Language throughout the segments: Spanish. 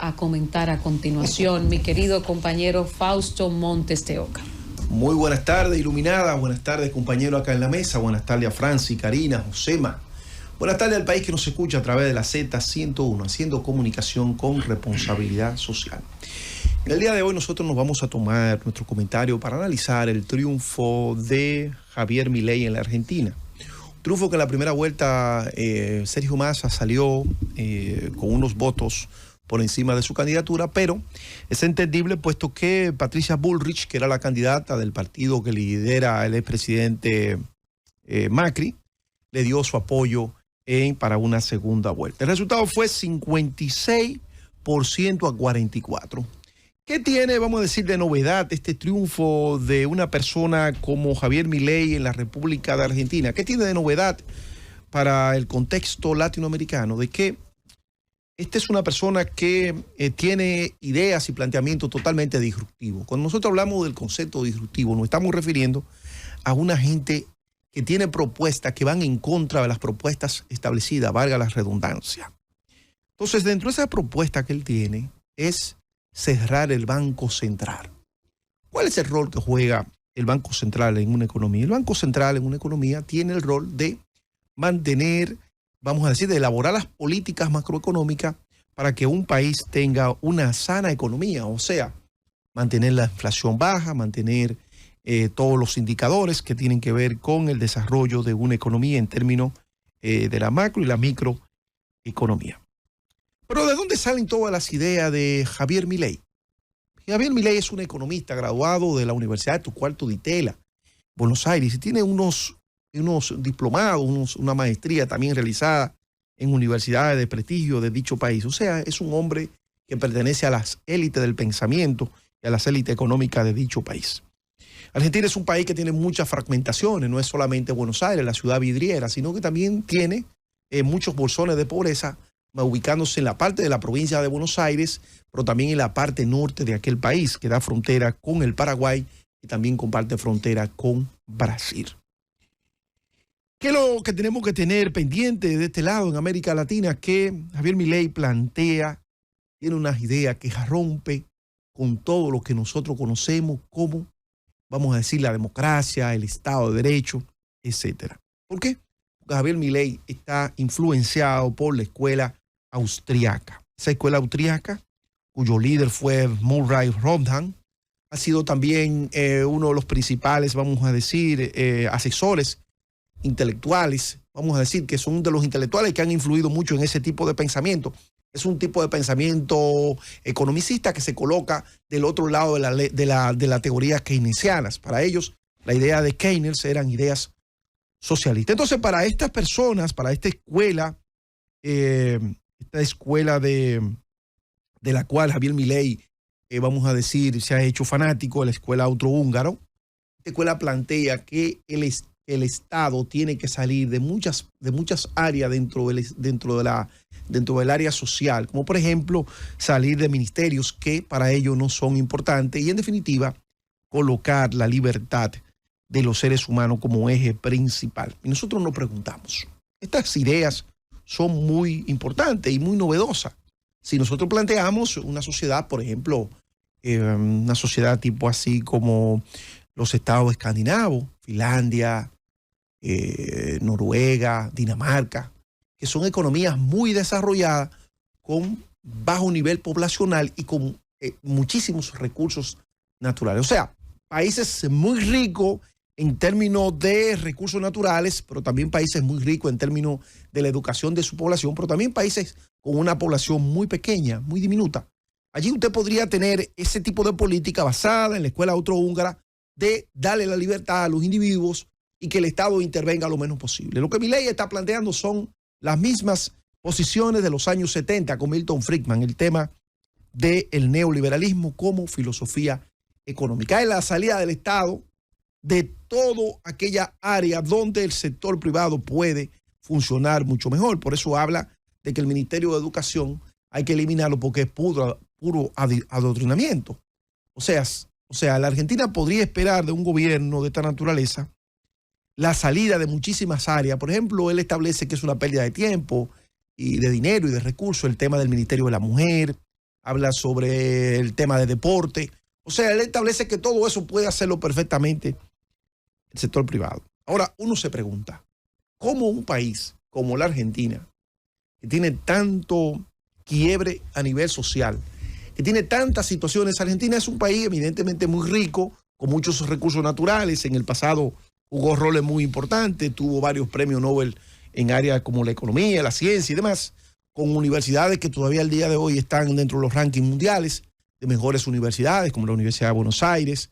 a comentar a continuación, mi querido compañero Fausto Montes de Oca. Muy buenas tardes, iluminada. Buenas tardes, compañero acá en la mesa. Buenas tardes a Franci, Karina, Josema. Buenas tardes al país que nos escucha a través de la Z101, haciendo comunicación con responsabilidad social. En el día de hoy nosotros nos vamos a tomar nuestro comentario para analizar el triunfo de Javier Milei en la Argentina. Un triunfo que en la primera vuelta Sergio Massa salió con unos votos por encima de su candidatura, pero es entendible puesto que Patricia Bullrich, que era la candidata del partido que lidera el expresidente Macri, le dio su apoyo para una segunda vuelta. El resultado fue 56% a 44%. ¿Qué tiene, vamos a decir, de novedad este triunfo de una persona como Javier Milei en la República de Argentina? ¿Qué tiene de novedad para el contexto latinoamericano? De que esta es una persona que tiene ideas y planteamientos totalmente disruptivos. Cuando nosotros hablamos del concepto disruptivo, nos estamos refiriendo a una gente que tiene propuestas que van en contra de las propuestas establecidas, valga la redundancia. Entonces, dentro de esa propuesta que él tiene es cerrar el Banco Central. ¿Cuál es el rol que juega el Banco Central en una economía? El Banco Central en una economía tiene el rol de mantener, vamos a decir, de elaborar las políticas macroeconómicas para que un país tenga una sana economía, o sea, mantener la inflación baja, mantener todos los indicadores que tienen que ver con el desarrollo de una economía en términos de la macro y la microeconomía. Pero ¿de dónde salen todas las ideas de Javier Milei? Javier Milei es un economista graduado de la Universidad de Torcuato Di Tella, Buenos Aires, y tiene unos diplomados, una maestría también realizada en universidades de prestigio de dicho país. O sea, es un hombre que pertenece a las élites del pensamiento y a las élites económicas de dicho país. Argentina es un país que tiene muchas fragmentaciones, no es solamente Buenos Aires, la ciudad vidriera, sino que también tiene muchos bolsones de pobreza, ubicándose en la parte de la provincia de Buenos Aires, pero también en la parte norte de aquel país que da frontera con el Paraguay y también comparte frontera con Brasil. ¿Qué es lo que tenemos que tener pendiente de este lado en América Latina? Que Javier Milei plantea, tiene unas ideas que rompe con todo lo que nosotros conocemos como, vamos a decir, la democracia, el Estado de Derecho, etc. ¿Por qué? Porque Javier Milei está influenciado por la escuela austriaca. Esa escuela austriaca, cuyo líder fue Murray Rothbard, ha sido también uno de los principales, vamos a decir, asesores intelectuales, vamos a decir que son de los intelectuales que han influido mucho en ese tipo de pensamiento. Es un tipo de pensamiento economicista que se coloca del otro lado de la teoría keynesianas. Para ellos, la idea de Keynes eran ideas socialistas. Entonces, para estas personas, para esta escuela de la cual Javier Milei, vamos a decir, se ha hecho fanático, la escuela austrohúngaro, esta escuela plantea que el Estado tiene que salir de muchas áreas dentro del área social, como por ejemplo salir de ministerios que para ellos no son importantes y en definitiva colocar la libertad de los seres humanos como eje principal. Y nosotros nos preguntamos, estas ideas son muy importantes y muy novedosas. Si nosotros planteamos una sociedad, por ejemplo, una sociedad tipo así como los estados escandinavos, Finlandia, Noruega, Dinamarca, que son economías muy desarrolladas con bajo nivel poblacional y con muchísimos recursos naturales. O sea, países muy ricos en términos de recursos naturales, pero también países muy ricos en términos de la educación de su población, pero también países con una población muy pequeña, muy diminuta. Allí usted podría tener ese tipo de política basada en la escuela austrohúngara de darle la libertad a los individuos y que el Estado intervenga lo menos posible. Lo que Milei está planteando son las mismas posiciones de los años 70 con Milton Friedman, el tema del neoliberalismo como filosofía económica. Es la salida del Estado de toda aquella área donde el sector privado puede funcionar mucho mejor. Por eso habla de que el Ministerio de Educación hay que eliminarlo porque es puro adoctrinamiento. O sea, la Argentina podría esperar de un gobierno de esta naturaleza la salida de muchísimas áreas. Por ejemplo, él establece que es una pérdida de tiempo y de dinero y de recursos el tema del Ministerio de la Mujer. habla sobre el tema de deporte. O sea, él establece que todo eso puede hacerlo perfectamente el sector privado. Ahora, uno se pregunta, ¿cómo un país como la Argentina, que tiene tanto quiebre a nivel social, que tiene tantas situaciones? Argentina es un país evidentemente muy rico, con muchos recursos naturales. En el pasado jugó roles muy importantes, tuvo varios premios Nobel en áreas como la economía, la ciencia y demás, con universidades que todavía al día de hoy están dentro de los rankings mundiales de mejores universidades, como la Universidad de Buenos Aires,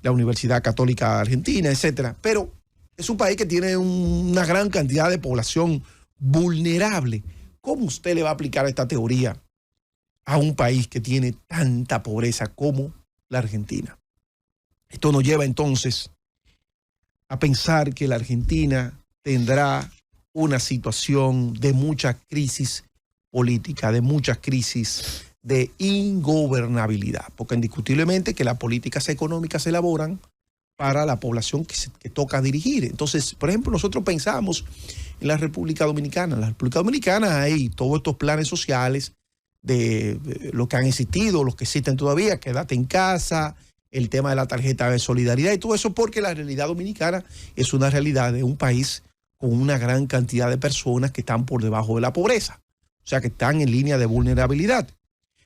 la Universidad Católica Argentina, etcétera. Pero es un país que tiene una gran cantidad de población vulnerable. ¿Cómo usted le va a aplicar esta teoría a un país que tiene tanta pobreza como la Argentina? Esto nos lleva entonces a pensar que la Argentina tendrá una situación de mucha crisis política, de muchas crisis de ingobernabilidad, porque indiscutiblemente que las políticas económicas se elaboran para la población que toca dirigir. Entonces, por ejemplo, nosotros pensamos en la República Dominicana. En la República Dominicana hay todos estos planes sociales de los que han existido, los que existen todavía, quédate en casa, el tema de la tarjeta de solidaridad y todo eso, porque la realidad dominicana es una realidad de un país con una gran cantidad de personas que están por debajo de la pobreza, o sea, que están en línea de vulnerabilidad.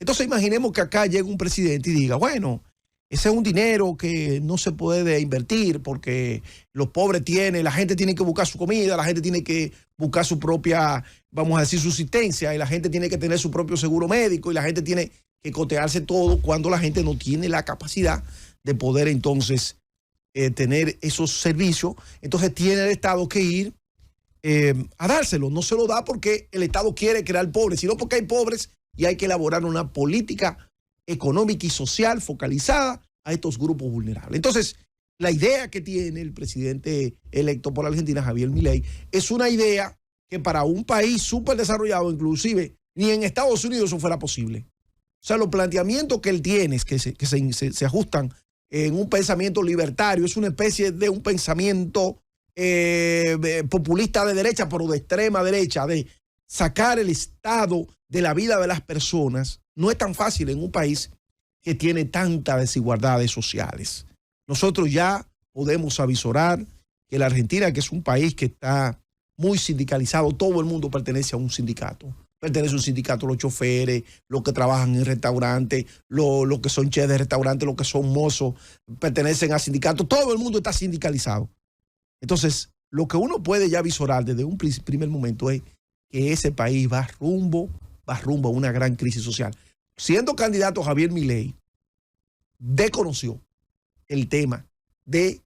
Entonces imaginemos que acá llega un presidente y diga, bueno, ese es un dinero que no se puede invertir porque los pobres la gente tiene que buscar su comida, la gente tiene que buscar su propia, vamos a decir, subsistencia, y la gente tiene que tener su propio seguro médico, y la gente tiene que cotearse todo cuando la gente no tiene la capacidad de poder entonces tener esos servicios. Entonces tiene el Estado que ir a dárselo. No se lo da porque el Estado quiere crear pobres, sino porque hay pobres y hay que elaborar una política económica y social focalizada a estos grupos vulnerables. Entonces, la idea que tiene el presidente electo por Argentina, Javier Milei, es una idea que para un país súper desarrollado, inclusive, ni en Estados Unidos eso fuera posible. O sea, los planteamientos que él tiene, que se ajustan en un pensamiento libertario, es una especie de un pensamiento populista de derecha, pero de extrema derecha, de sacar el Estado de la vida de las personas. No es tan fácil en un país que tiene tantas desigualdades sociales. Nosotros ya podemos avisorar que la Argentina, que es un país que está muy sindicalizado, todo el mundo pertenece a un sindicato. Pertenece a un sindicato los choferes, los que trabajan en restaurantes, los que son chefs de restaurantes, los que son mozos, pertenecen a sindicatos. Todo el mundo está sindicalizado. Entonces, lo que uno puede ya avisorar desde un primer momento es que ese país va rumbo a una gran crisis social. Siendo candidato Javier Milei, desconoció el tema de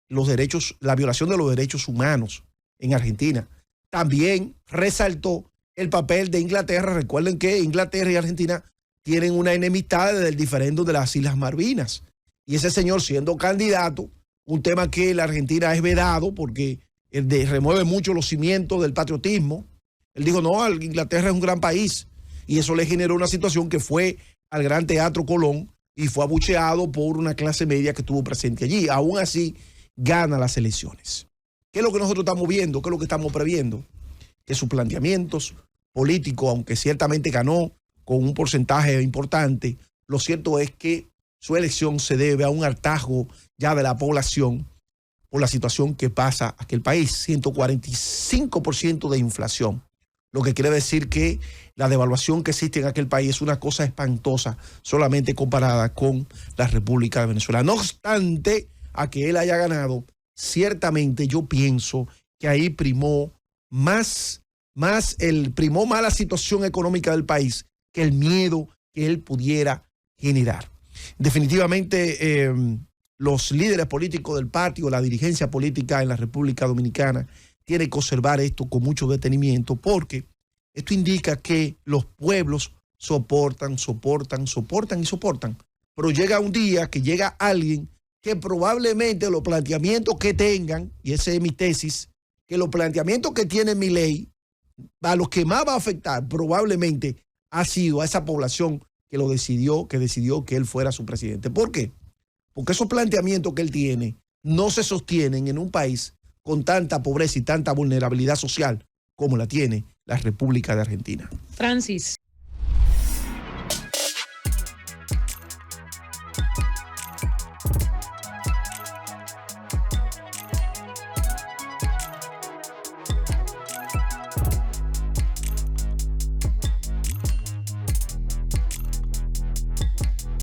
los derechos, la violación de los derechos humanos en Argentina. También resaltó el papel de Inglaterra. Recuerden que Inglaterra y Argentina tienen una enemistad desde el diferendo de las Islas Malvinas. Y ese señor, siendo candidato, un tema que la Argentina es vedado porque remueve mucho los cimientos del patriotismo. Él dijo, no, Inglaterra es un gran país. Y eso le generó una situación que fue al Gran Teatro Colón y fue abucheado por una clase media que estuvo presente allí. Aún así, gana las elecciones. ¿Qué es lo que nosotros estamos viendo? ¿Qué es lo que estamos previendo? Que sus planteamientos políticos, aunque ciertamente ganó con un porcentaje importante, lo cierto es que su elección se debe a un hartazgo ya de la población por la situación que pasa aquel país. 145% de inflación. Lo que quiere decir que la devaluación que existe en aquel país es una cosa espantosa, solamente comparada con la República de Venezuela. No obstante a que él haya ganado, ciertamente yo pienso que ahí primó más la situación económica del país que el miedo que él pudiera generar. Definitivamente, los líderes políticos del partido, la dirigencia política en la República Dominicana, tiene que observar esto con mucho detenimiento, porque esto indica que los pueblos soportan. Pero llega un día que llega alguien que probablemente los planteamientos que tengan, y esa es mi tesis, que los planteamientos que tiene Milei, a los que más va a afectar probablemente ha sido a esa población que decidió que él fuera su presidente. ¿Por qué? Porque esos planteamientos que él tiene no se sostienen en un país con tanta pobreza y tanta vulnerabilidad social como la tiene la República de Argentina. Francis.